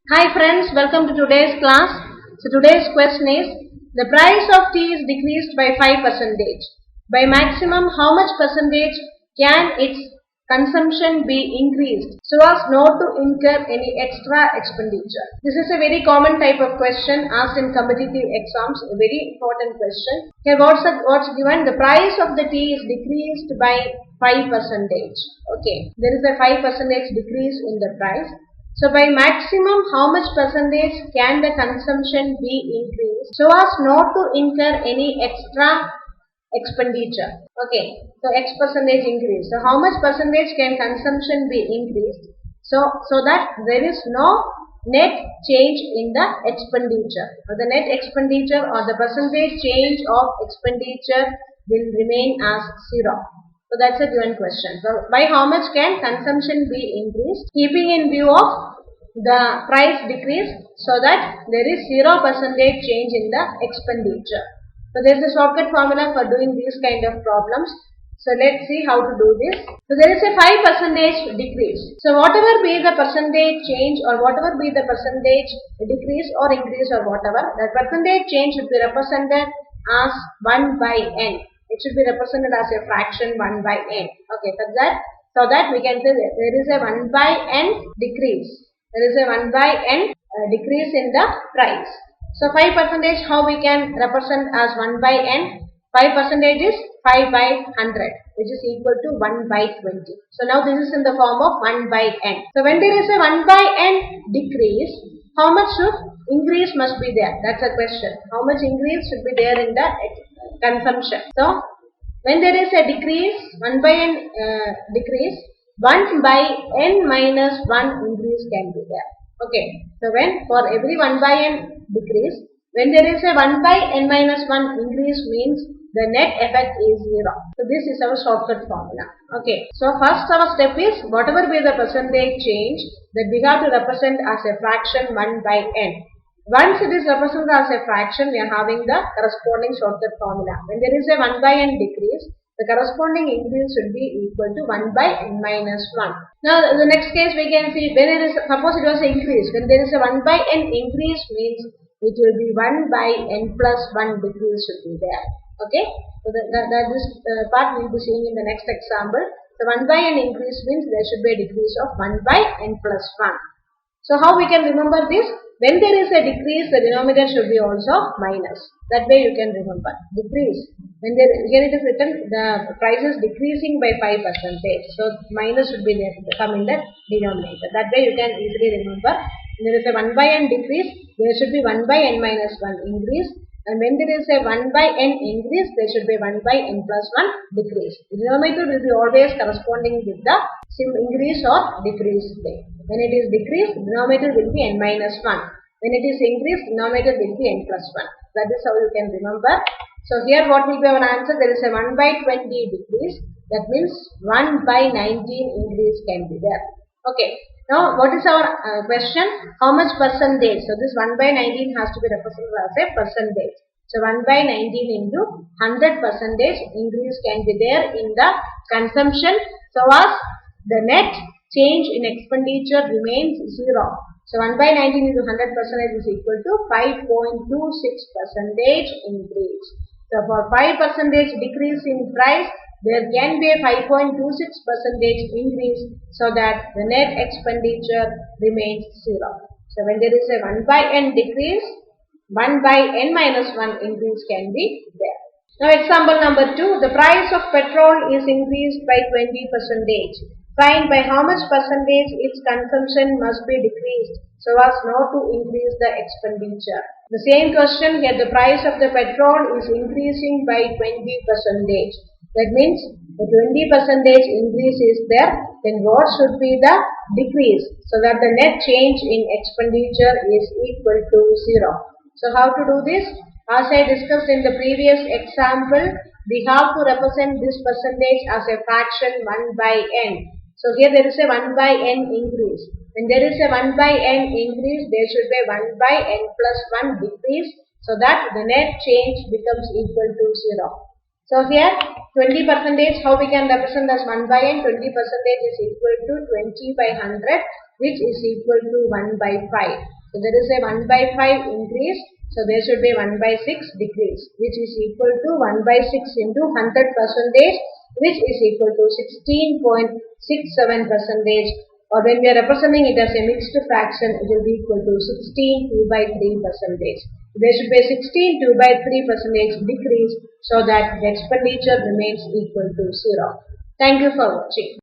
Hi friends, welcome to today's class. So today's question is, the price of tea is decreased by 5%. By maximum, how much percentage can its consumption be increased so as not to incur any extra expenditure? This is a very common type of question asked in competitive exams, a very important question. Here what's given? The price of the tea is decreased by 5%. Okay, there is a 5% decrease in the price. So by maximum, how much percentage can the consumption be increased so as not to incur any extra expenditure? Okay, so X percentage increase. So how much percentage can consumption be increased so that there is no net change in the expenditure, or the net expenditure or the percentage change of expenditure will remain as 0. So that's a given question. So by how much can consumption be increased, keeping in view of the price decrease so that there is 0% change in the expenditure. So there is a shortcut formula for doing these kind of problems. So let's see how to do this. So there is a 5% decrease. So whatever be the percentage change or whatever be the percentage decrease or increase or whatever, the percentage change should be represented as 1 by n. It should be represented as a fraction 1 by n. Okay, so that we can say that there is a 1 by n decrease. There is a 1 by n decrease in the price. So 5%, how we can represent as 1 by n? 5% is 5 by 100, which is equal to 1 by 20. So now this is in the form of 1 by n. So when there is a 1 by n decrease, how much should increase must be there? That's a question. How much increase should be there in the consumption? So when there is a decrease, 1 by n decrease, 1 by n minus 1 increase can be there. Okay, so when for every 1 by n decrease, when there is a 1 by n minus 1 increase means the net effect is 0. So this is our shortcut formula. Okay, so first our step is whatever be the percentage change that we have to represent as a fraction 1 by n. Once it is represented as a fraction, we are having the corresponding shortcut formula. When there is a 1 by n decrease, the corresponding increase should be equal to 1 by n minus 1. Now the next case we can see, when it is, suppose it was an increase, when there is a 1 by n increase means it will be 1 by n plus 1 decrease should be there. Okay, so this part we will be seeing in the next example. So 1 by n increase means there should be a decrease of 1 by n plus 1. So how we can remember this? When there is a decrease, the denominator should be also minus. That way you can remember. Decrease. When there, here it is written the price is decreasing by 5%. So minus should be there to come in the denominator. That way you can easily remember. When there is a 1 by n decrease, there should be 1 by n minus 1 increase. And when there is a 1 by n increase, there should be 1 by n plus 1 decrease. The denominator will be always corresponding with the increase or decrease way. When it is decreased, denominator will be n minus 1. When it is increased, denominator will be n plus 1. That is how you can remember. So here what will be our answer? There is a 1 by 20 decrease. That means 1 by 19 increase can be there. Okay. Now what is our question? How much percentage? So this 1 by 19 has to be represented as a percentage. So 1 by 19 into 100% increase can be there in the consumption so as the net change in expenditure remains 0. So 1 by 19 into 100% is equal to 5.26% increase. So for 5% decrease in price, there can be a 5.26% increase so that the net expenditure remains 0. So when there is a 1 by n decrease, 1 by n minus 1 increase can be there. Now example number 2, the price of petrol is increased by 20%. Find by how much percentage its consumption must be decreased so as not to increase the expenditure. The same question here, the price of the petrol is increasing by 20%. That means the 20% increase is there, then what should be the decrease so that the net change in expenditure is equal to 0. So how to do this? As I discussed in the previous example, we have to represent this percentage as a fraction 1 by n. So here there is a 1 by n increase. When there is a 1 by n increase, there should be 1 by n plus 1 decrease so that the net change becomes equal to 0. So here 20%, how we can represent as 1 by n? 20% is equal to 20 by 100, which is equal to 1 by 5. So there is a 1 by 5 increase. So there should be 1 by 6 decrease, which is equal to 1 by 6 into 100 percentage, which is equal to 16.67 percentage. Or when we are representing it as a mixed fraction, it will be equal to 16 2 by 3 percentage. There should be 16 2 by 3 percentage decrease so that the expenditure remains equal to 0. Thank you for watching.